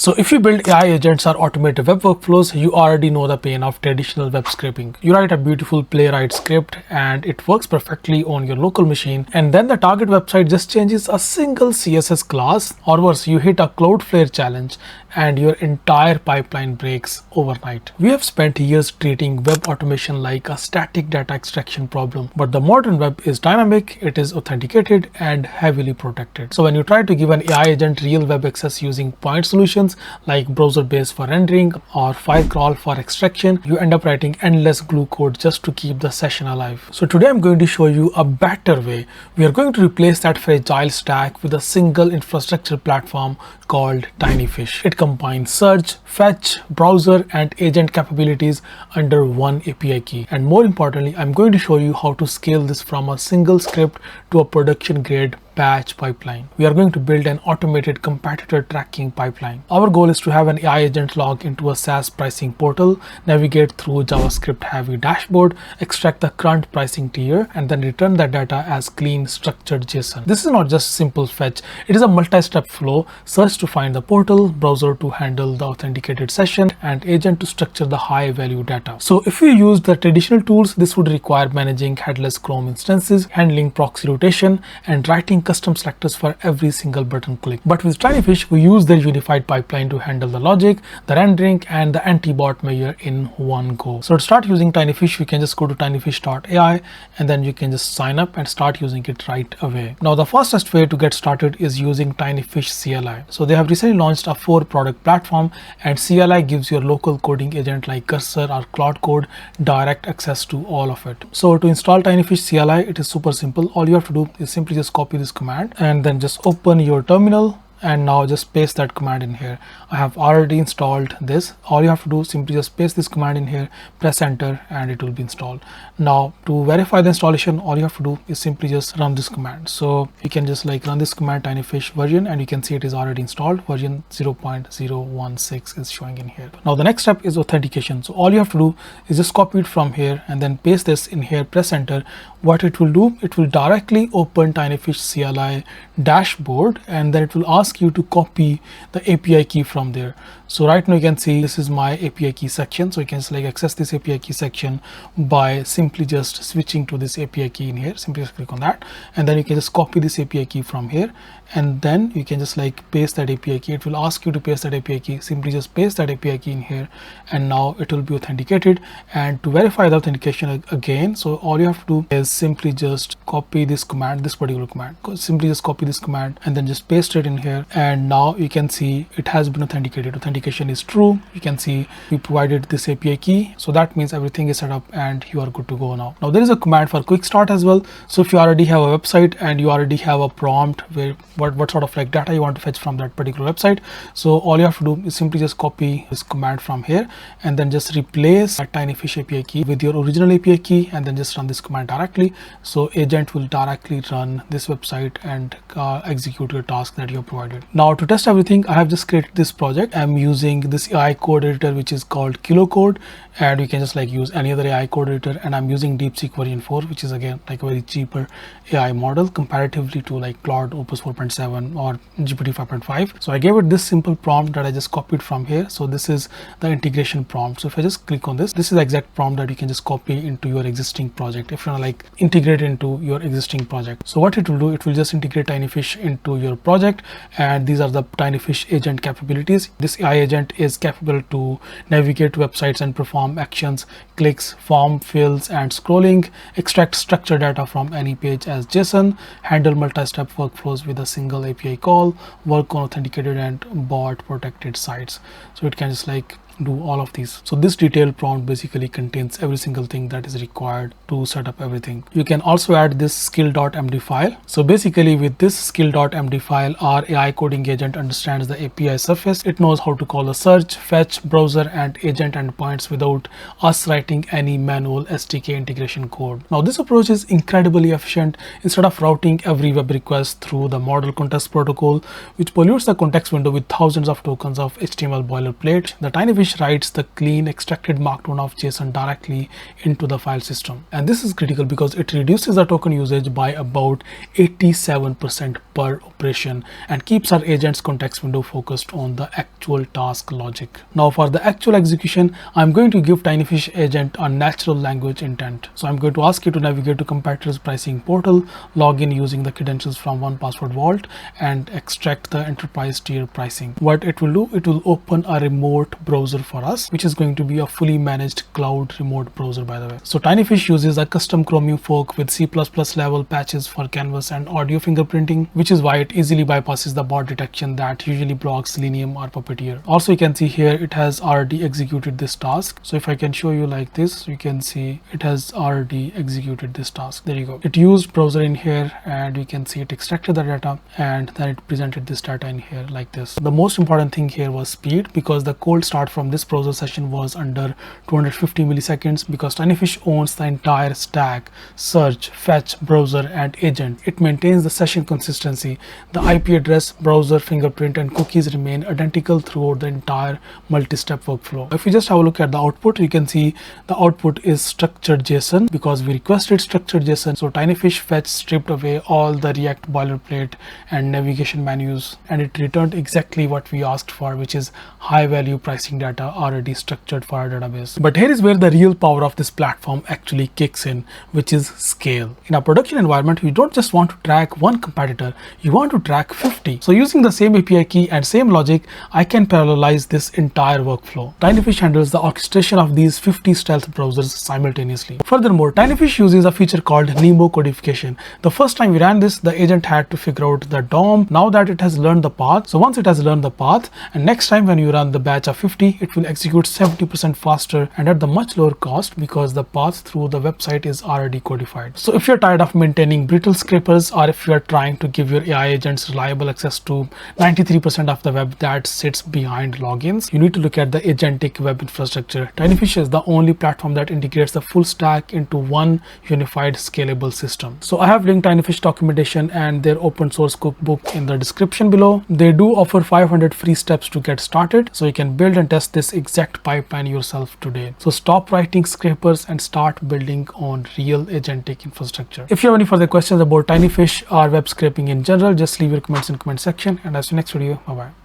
So if you build AI agents or automate web workflows, you already know the pain of traditional web scraping. You write a beautiful Playwright script and it works perfectly on your local machine, and then the target website just changes a single CSS class, or worse, you hit a Cloudflare challenge and your entire pipeline breaks overnight. We have spent years treating web automation like a static data extraction problem, but the modern web is dynamic, it is authenticated and heavily protected. So when you try to give an AI agent real web access using point solutions like BrowserBase for rendering or Firecrawl for extraction, you end up writing endless glue code just to keep the session alive. So today I'm going to show you a better way. We are going to replace that fragile stack with a single infrastructure platform called TinyFish. It combines search, fetch, browser and agent capabilities under one API key. And more importantly, I'm going to show you how to scale this from a single script to a production grade batch pipeline. We are going to build an automated competitor tracking pipeline. Our goal is to have an AI agent log into a SaaS pricing portal, navigate through JavaScript heavy dashboard, extract the current pricing tier, and then return that data as clean structured JSON. This is not just simple fetch, it is a multi-step flow: search to find the portal, browser to handle the authenticated session, and agent to structure the high value data. So if you use the traditional tools, this would require managing headless Chrome instances, handling proxy rotation, and writing custom selectors for every single button click. But with TinyFish, we use their unified pipeline to handle the logic, the rendering, and the anti-bot measure in one go. So to start using TinyFish, you can just go to tinyfish.ai and then you can just sign up and start using it right away. Now the fastest way to get started is using TinyFish CLI. So they have recently launched a 4-product platform, and CLI gives your local coding agent like Cursor or Claude Code direct access to all of it. So to install TinyFish CLI, it is super simple. All you have to do is simply just copy this command and then just open your terminal, and now just paste that command in here. I have already installed this. All you have to do is simply just paste this command in here, press enter, and it will be installed. Now to verify the installation, all you have to do is simply just run this command. So you can just like run this command TinyFish version, and you can see it is already installed. Version 0.016 is showing in here. Now the next step is authentication. So all you have to do is just copy it from here and then paste this in here, press enter. What it will do, it will directly open TinyFish CLI dashboard, and then it will ask you to copy the API key from there. So right now you can see this is my API key section. So you can select access this API key section by simply just switching to this API key in here. Simply just click on that, and then you can just copy this API key from here, and then you can just like paste that API key. It will ask you to paste that API key. Simply just paste that API key in here, and now it will be authenticated. And to verify the authentication again, so all you have to do is simply just copy this command, this particular command. Simply just copy this command and then just paste it in here, and now you can see it has been authenticated. Authentication is true. You can see we provided this API key, so that means everything is set up and you are good to go now. Now there is a command for quick start as well. So if you already have a website and you already have a prompt where what sort of like data you want to fetch from that particular website, so all you have to do is simply just copy this command from here and then just replace that TinyFish API key with your original API key, and then just run this command directly. So agent will directly run this website and execute your task that you have provided. Now to test everything, I have just created this project. I'm using this AI code editor which is called KiloCode, and you can just like use any other AI code editor, and I'm using DeepSeek version 4, which is again like a very cheaper AI model comparatively to like Claude Opus 4.7 or GPT 5.5. So I gave it this simple prompt that I just copied from here. So this is the integration prompt. So if I just click on this, this is the exact prompt that you can just copy into your existing project if you want to like integrate into your existing project. So what it will do, it will just integrate TinyFish into your project, and these are the TinyFish agent capabilities. This AI agent is capable to navigate to websites and perform actions, clicks, form fills and scrolling, extract structured data from any page as JSON, handle multi-step workflows with a single API call, work on authenticated and bot protected sites. So it can just like do all of these. So this detailed prompt basically contains every single thing that is required to set up everything. You can also add this skill.md file. So basically with this skill.md file, our AI coding agent understands the API surface. It knows how to call a search, fetch, browser and agent endpoints without us writing any manual SDK integration code. Now this approach is incredibly efficient. Instead of routing every web request through the model context protocol, which pollutes the context window with thousands of tokens of HTML boilerplate, the TinyFish TinyFish writes the clean extracted markdown of JSON directly into the file system. And this is critical because it reduces the token usage by about 87% per operation and keeps our agent's context window focused on the actual task logic. Now for the actual execution, I'm going to give TinyFish agent a natural language intent. So I'm going to ask you to navigate to competitor's pricing portal, log in using the credentials from 1Password Vault, and extract the enterprise tier pricing. What it will do, it will open a remote browser for us, which is going to be a fully managed cloud remote browser, by the way. So TinyFish uses a custom Chromium fork with C++ level patches for canvas and audio fingerprinting, which is why it easily bypasses the bot detection that usually blocks Selenium or Puppeteer. Also, you can see here it has already executed this task. So if I can show you like this, you can see it has already executed this task. There you go. It used browser in here, and you can see it extracted the data, and then it presented this data in here like this. The most important thing here was speed, because the cold start from this browser session was under 250 milliseconds, because TinyFish owns the entire stack: search, fetch, browser, and agent. It maintains the session consistency. The IP address, browser, fingerprint, and cookies remain identical throughout the entire multi-step workflow. If you just have a look at the output, you can see the output is structured JSON because we requested structured JSON. So TinyFish fetch stripped away all the React boilerplate and navigation menus, and it returned exactly what we asked for, which is high value pricing data already structured for our database. But here is where the real power of this platform actually kicks in, which is scale. In a production environment, you don't just want to track one competitor, you want to track 50. So using the same API key and same logic, I can parallelize this entire workflow. TinyFish handles the orchestration of these 50 stealth browsers simultaneously. Furthermore, TinyFish uses a feature called Nemo Codification. The first time we ran this, the agent had to figure out the DOM. Now that it has learned the path, so once it has learned the path, and next time when you run the batch of 50, it will execute 70% faster and at the much lower cost, because the path through the website is already codified. So if you're tired of maintaining brittle scrapers, or if you're trying to give your AI agents reliable access to 93% of the web that sits behind logins, you need to look at the agentic web infrastructure. TinyFish is the only platform that integrates the full stack into one unified scalable system. So I have linked TinyFish documentation and their open source cookbook in the description below. They do offer 500 free steps to get started, so you can build and test this exact pipeline yourself today. So stop writing scrapers and start building on real agentic infrastructure. If you have any further questions about TinyFish or web scraping in general, just leave your comments in the comment section, and I'll see you next video. Bye bye.